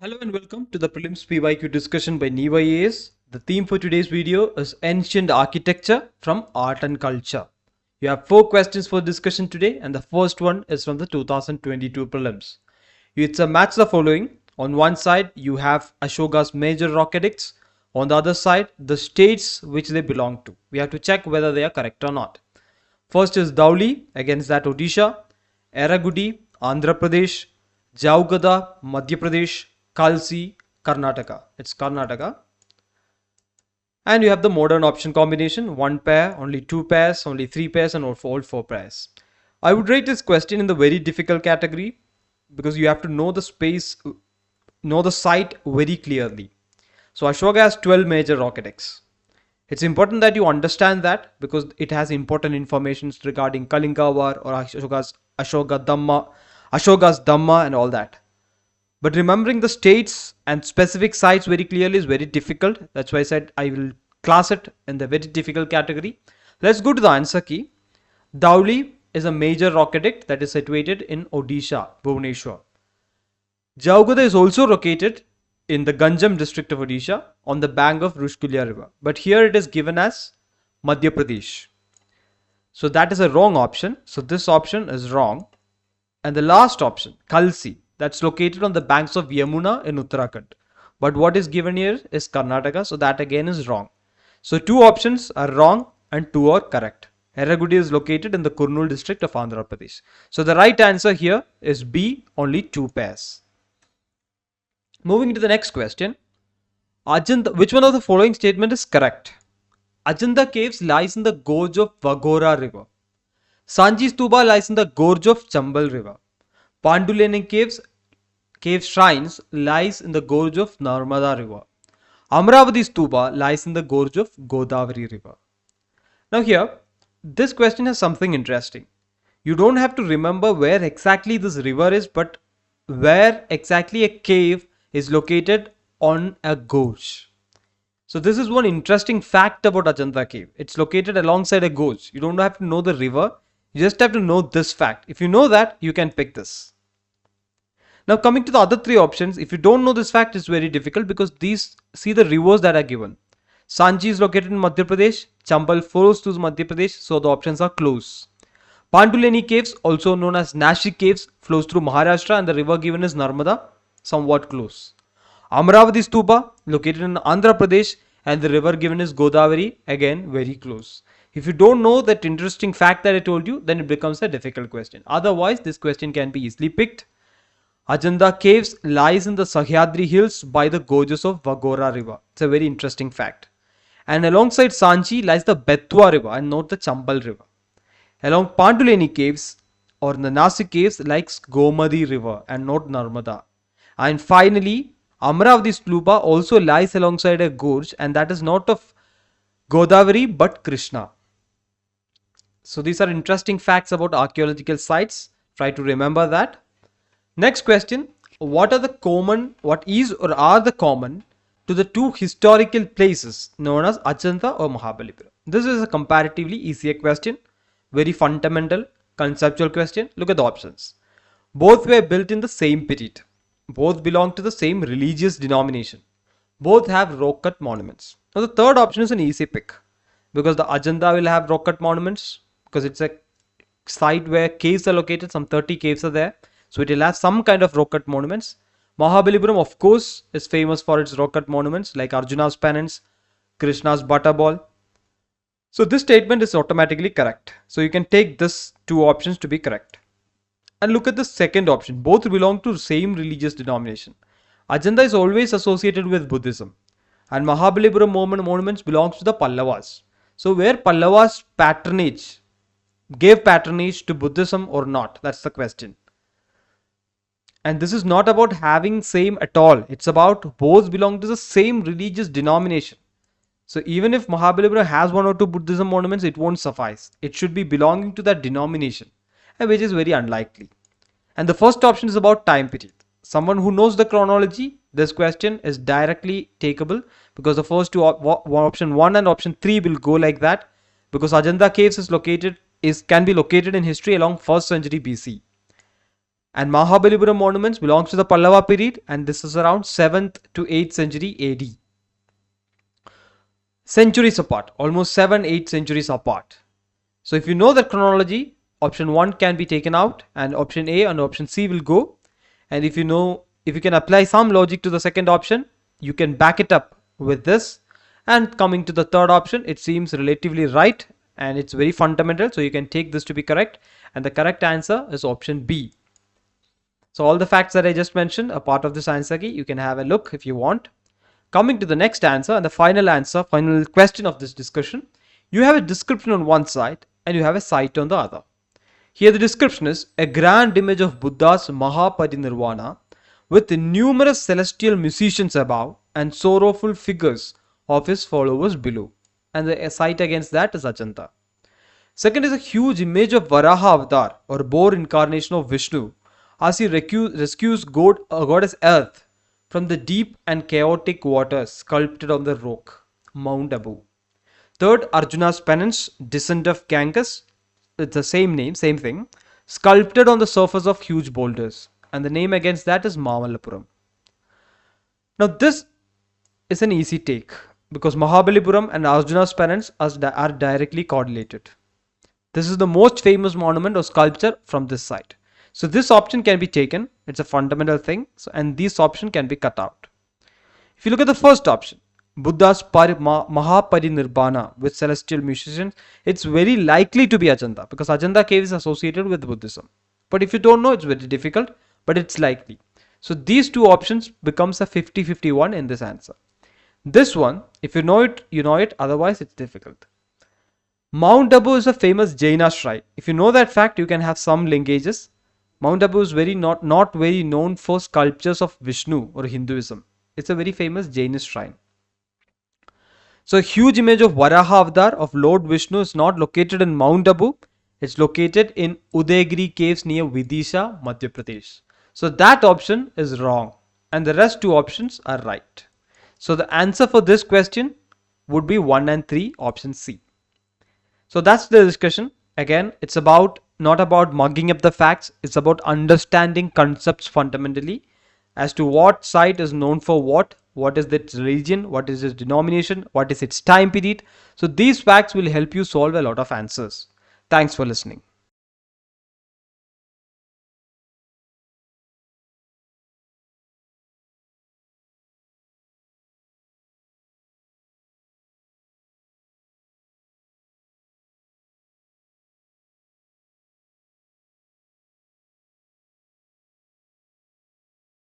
Hello and welcome to the Prelims PYQ discussion by Neenv IAS. The theme for today's video is Ancient Architecture from Art and Culture. You have 4 questions for discussion today, and the first one is from the 2022 Prelims. It's a match the following. On one side, you have Ashoka's major rock edicts. On the other side, the states which they belong to. We have to check whether they are correct or not. First is Dhauli, against that Odisha, Eragudi, Andhra Pradesh, Jaugada, Madhya Pradesh, Kalsi, Karnataka. It's Karnataka. And you have the modern option combination, 1 pair, only 2 pairs, only 3 pairs, and all 4 pairs. I would rate this question in the very difficult category because you have to know the space, know the site very clearly. So Ashoka has 12 major rock edicts. It's important that you understand that because it has important information regarding Kalinga War or Ashoka's Dhamma and all that. But remembering the states and specific sites very clearly is very difficult. That's why I said I will class it in the very difficult category. Let's go to the answer key. Dhauli is a major rock edict that is situated in Odisha, Bhubaneswar. Jaugada is also located in the Ganjam district of Odisha on the bank of Rushkulia river. But here it is given as Madhya Pradesh. So that is a wrong option. So this option is wrong. And the last option, Kalsi, that's located on the banks of Yamuna in Uttarakhand. But what is given here is Karnataka. So that again is wrong. So 2 options are wrong and 2 are correct. Eragudi is located in the Kurnool district of Andhra Pradesh. So the right answer here is B, only 2 pairs. Moving to the next question. Ajanta, which one of the following statement is correct? Ajanta caves lies in the gorge of Vagora river. Sanji Stupa lies in the gorge of Chambal river. Panduleni cave shrines lies in the gorge of Narmada river. Amravati Stupa lies in the gorge of Godavari river. Now here, this question has something interesting. You don't have to remember where exactly this river is, but where exactly a cave is located on a gorge. So this is one interesting fact about Ajanta cave. It's located alongside a gorge. You don't have to know the river. You just have to know this fact. If you know that, you can pick this. Now coming to the other 3 options, if you don't know this fact, it's very difficult because these, see the rivers that are given. Sanji is located in Madhya Pradesh. Chambal flows through Madhya Pradesh, so the options are close. Panduleni caves, also known as Nashik caves, flows through Maharashtra and the river given is Narmada, somewhat close. Amravati Stupa, located in Andhra Pradesh and the river given is Godavari, again very close. If you don't know that interesting fact that I told you, then it becomes a difficult question. Otherwise, this question can be easily picked. Ajanta caves lies in the Sahyadri hills by the gorges of Vagora river. It's a very interesting fact. And alongside Sanchi lies the Betwa river and not the Chambal river. Along Panduleni caves or the Nasik caves lies Gomadi river and not Narmada. And finally, Amravati Stupa also lies alongside a gorge and that is not of Godavari but Krishna. So these are interesting facts about archaeological sites. Try to remember that. Next question. What is or are the common to the 2 historical places known as Ajanta or Mahabalipuram? This is a comparatively easier question. Very fundamental, conceptual question. Look at the options. Both were built in the same period. Both belong to the same religious denomination. Both have rock cut monuments. Now the third option is an easy pick because the Ajanta will have rock cut monuments because it's a site where caves are located. Some 30 caves are there. So it will have some kind of rock cut monuments. Mahabalipuram, of course, is famous for its rock cut monuments like Arjuna's penance, Krishna's butterball. So this statement is automatically correct. So you can take this 2 options to be correct. And look at the second option. Both belong to the same religious denomination. Ajanta is always associated with Buddhism. And Mahabalipuram monuments belongs to the Pallavas. So where Pallavas gave patronage to Buddhism or not? That's the question. And this is not about having same at all. It's about both belong to the same religious denomination. So even if Mahabalipuram has 1 or 2 Buddhism monuments, it won't suffice. It should be belonging to that denomination, which is very unlikely. And the first option is about time period. Someone who knows the chronology, this question is directly takeable because the first 2 option 1 and option 3 will go like that because Ajanta caves can be located in history along 1st century BC. And Mahabalipuram monuments belongs to the Pallava period, and this is around 7th to 8th century AD. Centuries apart, almost 7-8 centuries apart. So if you know that chronology, option 1 can be taken out and option A and option C will go. And if you can apply some logic to the second option, you can back it up with this. And coming to the third option, it seems relatively right and it's very fundamental. So you can take this to be correct. And the correct answer is option B. So all the facts that I just mentioned are part of this answer key. You can have a look if you want. Coming to the next answer and the final question of this discussion, you have a description on one side and you have a site on the other. Here the description is a grand image of Buddha's Mahaparinirvana with numerous celestial musicians above and sorrowful figures of his followers below. And the site against that is Ajanta. Second is a huge image of Varaha Avatar or boar incarnation of Vishnu as he rescues goddess Earth from the deep and chaotic waters sculpted on the rock, Mount Abu. Third, Arjuna's penance, descent of Ganges, it's the same name, same thing, sculpted on the surface of huge boulders. And the name against that is Mamallapuram. Now this is an easy take because Mahabalipuram and Arjuna's penance are directly correlated. This is the most famous monument or sculpture from this site. So this option can be taken. It's a fundamental thing. And this option can be cut out. If you look at the first option, Buddha's Mahaparinirvana with celestial musicians, it's very likely to be Ajanta because Ajanta cave is associated with Buddhism. But if you don't know, it's very difficult, but it's likely. So these two options becomes a 50-51 in this answer. This one, if you know it, you know it. Otherwise, it's difficult. Mount Abu is a famous Jaina shrine. If you know that fact, you can have some linkages. Mount Abu is not very known for sculptures of Vishnu or Hinduism. It's a very famous Jainist shrine. So a huge image of Varaha Avatar of Lord Vishnu is not located in Mount Abu. It's located in Udaygiri caves near Vidisha, Madhya Pradesh. So that option is wrong and the rest two options are right. So the answer for this question would be 1 and 3, option C. So that's the discussion. Again, it's not about mugging up the facts. It's about understanding concepts fundamentally as to what site is known for what is its religion, what is its denomination, what is its time period. So these facts will help you solve a lot of answers. Thanks for listening.